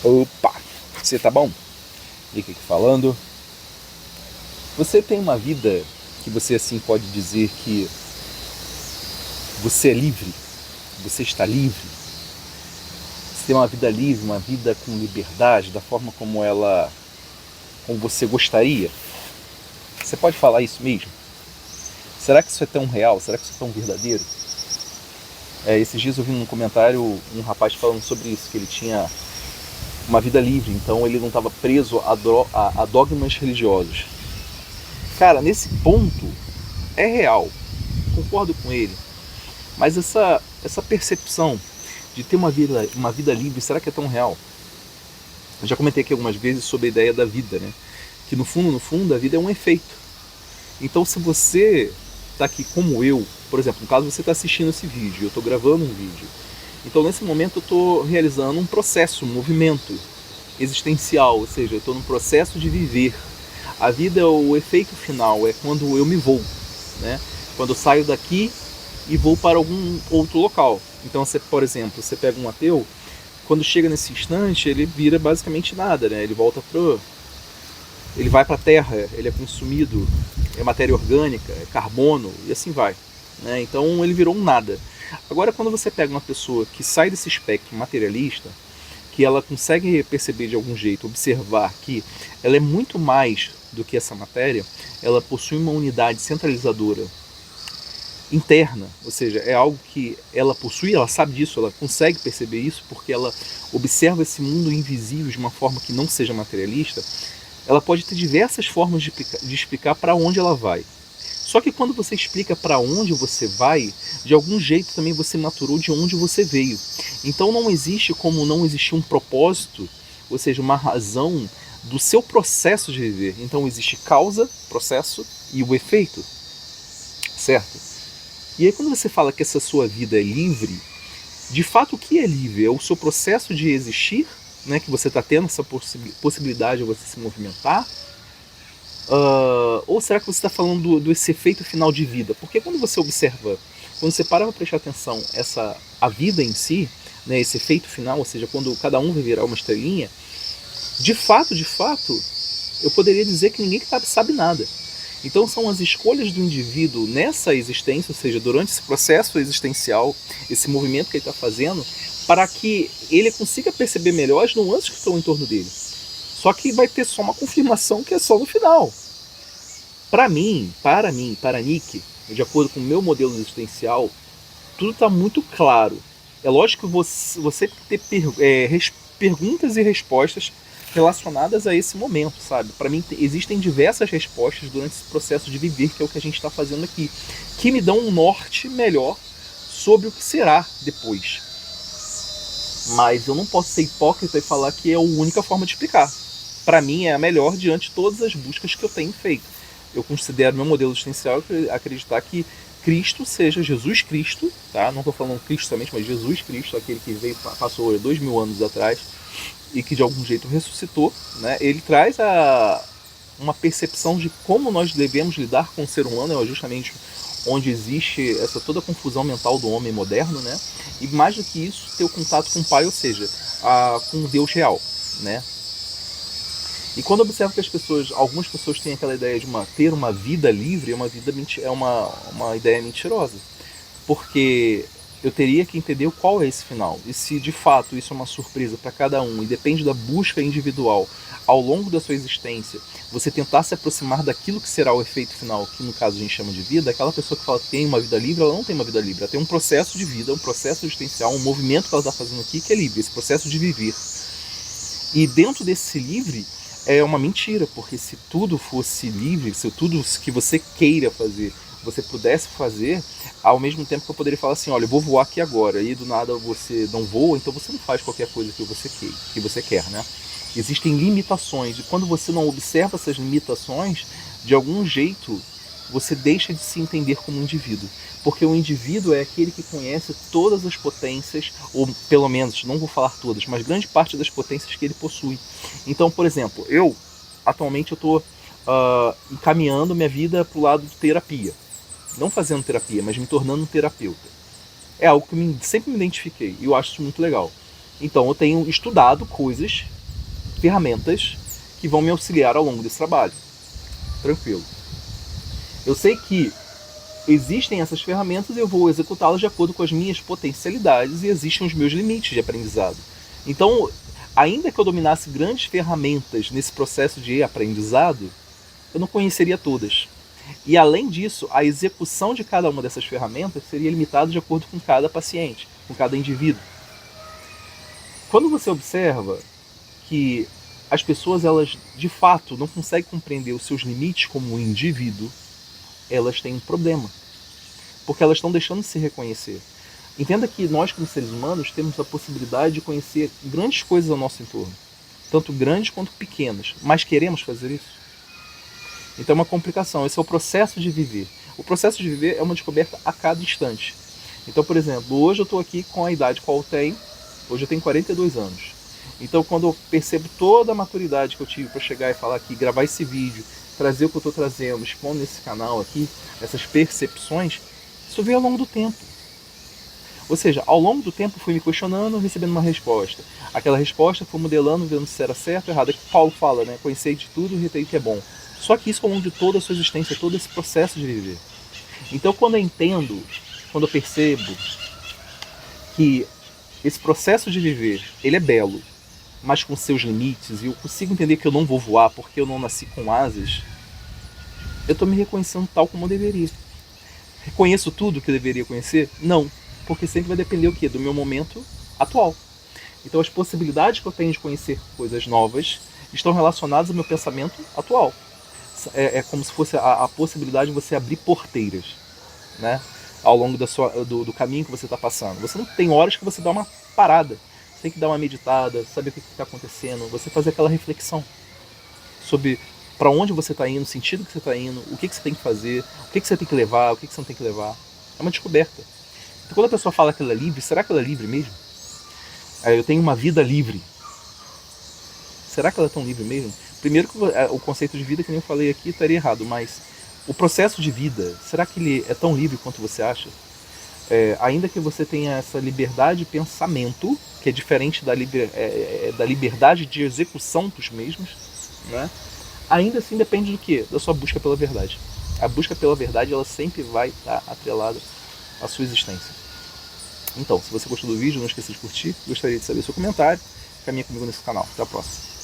Opa, você tá bom? Nick aqui falando. Você tem uma vida que você assim pode dizer que você é livre? Você está livre? Você tem uma vida livre, uma vida com liberdade, da forma como você gostaria? Você pode falar isso mesmo? Será que isso é tão real? Será que isso é tão verdadeiro? Esses dias eu vi num comentário um rapaz falando sobre isso, que ele tinha uma vida livre, então ele não estava preso a dogmas religiosos. Cara, nesse ponto é real, concordo com ele, mas essa percepção de ter uma vida livre, será que é tão real? Eu já comentei aqui algumas vezes sobre a ideia da vida, né? Que no fundo, a vida é um efeito. Então se você está aqui como eu, por exemplo, no caso você está assistindo esse vídeo, eu estou gravando um vídeo, então nesse momento eu estou realizando um processo, um movimento existencial, ou seja, eu estou num processo de viver. A vida, o efeito final é quando eu me vou, né? Quando eu saio daqui e vou para algum outro local. Então, por exemplo, você pega um ateu, quando chega nesse instante, ele vira basicamente nada, né? Ele vai para a terra, ele é consumido, é matéria orgânica, é carbono e assim vai, né? Então ele virou um nada. Agora, quando você pega uma pessoa que sai desse espectro materialista, que ela consegue perceber de algum jeito, observar que ela é muito mais do que essa matéria, ela possui uma unidade centralizadora interna, ou seja, é algo que ela possui, ela sabe disso, ela consegue perceber isso porque ela observa esse mundo invisível de uma forma que não seja materialista. Ela pode ter diversas formas de explicar para onde ela vai. Só que quando você explica para onde você vai, de algum jeito também você maturou de onde você veio. Então não existe como não existir um propósito, ou seja, uma razão do seu processo de viver. Então existe causa, processo e o efeito, certo? E aí quando você fala que essa sua vida é livre, de fato o que é livre? É o seu processo de existir, né, que você está tendo essa possibilidade de você se movimentar? Ou será que você está falando desse efeito final de vida? Porque quando você observa, quando você para para prestar atenção a vida em si, né, esse efeito final, ou seja, quando cada um vai virar uma estrelinha, de fato, eu poderia dizer que ninguém sabe nada. Então são as escolhas do indivíduo nessa existência, ou seja, durante esse processo existencial, esse movimento que ele está fazendo, para que ele consiga perceber melhor as nuances que estão em torno dele. Só que vai ter só uma confirmação que é só no final. Para Nick, de acordo com o meu modelo existencial, tudo está muito claro. É lógico que você tem que ter perguntas e respostas relacionadas a esse momento, sabe? Para mim existem diversas respostas durante esse processo de viver, que é o que a gente está fazendo aqui, que me dão um norte melhor sobre o que será depois. Mas eu não posso ser hipócrita e falar que é a única forma de explicar. Para mim é a melhor diante de todas as buscas que eu tenho feito. Eu considero meu modelo existencial acreditar que Cristo seja Jesus Cristo, tá? Não estou falando Cristo somente, mas Jesus Cristo, aquele que veio, passou 2000 anos atrás e que de algum jeito ressuscitou, né? Ele traz uma percepção de como nós devemos lidar com o ser humano, é justamente onde existe essa toda a confusão mental do homem moderno, né? E mais do que isso, ter o contato com o Pai, ou seja, com o Deus real, né? E quando eu observo que algumas pessoas têm aquela ideia de ter uma vida livre, é uma ideia mentirosa. Porque eu teria que entender qual é esse final. E se de fato isso é uma surpresa para cada um e depende da busca individual ao longo da sua existência, você tentar se aproximar daquilo que será o efeito final, que no caso a gente chama de vida, aquela pessoa que fala que tem uma vida livre, ela não tem uma vida livre, ela tem um processo de vida, um processo existencial, um movimento que ela está fazendo aqui que é livre, esse processo de viver. E dentro desse livre é uma mentira, porque se tudo fosse livre, se tudo que você queira fazer, você pudesse fazer, ao mesmo tempo que eu poderia falar assim, olha, eu vou voar aqui agora, e do nada você não voa, então você não faz qualquer coisa que você quer, né? Existem limitações, e quando você não observa essas limitações, de algum jeito você deixa de se entender como indivíduo. Porque o indivíduo é aquele que conhece todas as potências, ou pelo menos, não vou falar todas, mas grande parte das potências que ele possui. Então, por exemplo, atualmente eu estou encaminhando minha vida para o lado de terapia. Não fazendo terapia, mas me tornando um terapeuta. É algo que sempre me identifiquei, e eu acho isso muito legal. Então eu tenho estudado coisas, ferramentas que vão me auxiliar ao longo desse trabalho. Tranquilo. Eu sei que existem essas ferramentas e eu vou executá-las de acordo com as minhas potencialidades e existem os meus limites de aprendizado. Então, ainda que eu dominasse grandes ferramentas nesse processo de aprendizado, eu não conheceria todas. E além disso, a execução de cada uma dessas ferramentas seria limitada de acordo com cada paciente, com cada indivíduo. Quando você observa que as pessoas, elas de fato não conseguem compreender os seus limites como um indivíduo, elas têm um problema, porque elas estão deixando de se reconhecer. Entenda que nós, como seres humanos, temos a possibilidade de conhecer grandes coisas ao nosso entorno, tanto grandes quanto pequenas, mas queremos fazer isso? Então é uma complicação, esse é o processo de viver. O processo de viver é uma descoberta a cada instante. Então, por exemplo, hoje eu estou aqui com a idade qual eu tenho, hoje eu tenho 42 anos. Então, quando eu percebo toda a maturidade que eu tive para chegar e falar aqui, gravar esse vídeo, trazer o que eu estou trazendo, expondo nesse canal aqui, essas percepções, isso veio ao longo do tempo. Ou seja, ao longo do tempo fui me questionando, recebendo uma resposta. Aquela resposta foi modelando, vendo se era certo ou errado. É que Paulo fala, né? Conhecei de tudo e retei que é bom. Só que isso ao longo de toda a sua existência, todo esse processo de viver. Então, quando eu entendo, quando eu percebo que esse processo de viver, ele é belo, mas com seus limites, e eu consigo entender que eu não vou voar porque eu não nasci com asas, eu estou me reconhecendo tal como eu deveria. Reconheço tudo que eu deveria conhecer? Não, porque sempre vai depender o quê? Do meu momento atual. Então as possibilidades que eu tenho de conhecer coisas novas estão relacionadas ao meu pensamento atual. É como se fosse a possibilidade de você abrir porteiras, né? Ao longo do caminho que você está passando. Você não tem horas que você dá uma parada. Você tem que dar uma meditada, saber o que está acontecendo, você fazer aquela reflexão sobre para onde você está indo, o sentido que você está indo, o que você tem que fazer, o que você tem que levar, o que você não tem que levar. É uma descoberta. Então, quando a pessoa fala que ela é livre, será que ela é livre mesmo? Eu tenho uma vida livre. Será que ela é tão livre mesmo? Primeiro que o conceito de vida, que nem eu falei aqui, estaria errado, mas o processo de vida, será que ele é tão livre quanto você acha? Ainda que você tenha essa liberdade de pensamento, que é diferente da liberdade de execução dos mesmos, né? Ainda assim depende do quê? Da sua busca pela verdade. A busca pela verdade, ela sempre vai estar atrelada à sua existência. Então, se você gostou do vídeo, não esqueça de curtir. Gostaria de saber o seu comentário. Caminha comigo nesse canal. Até a próxima.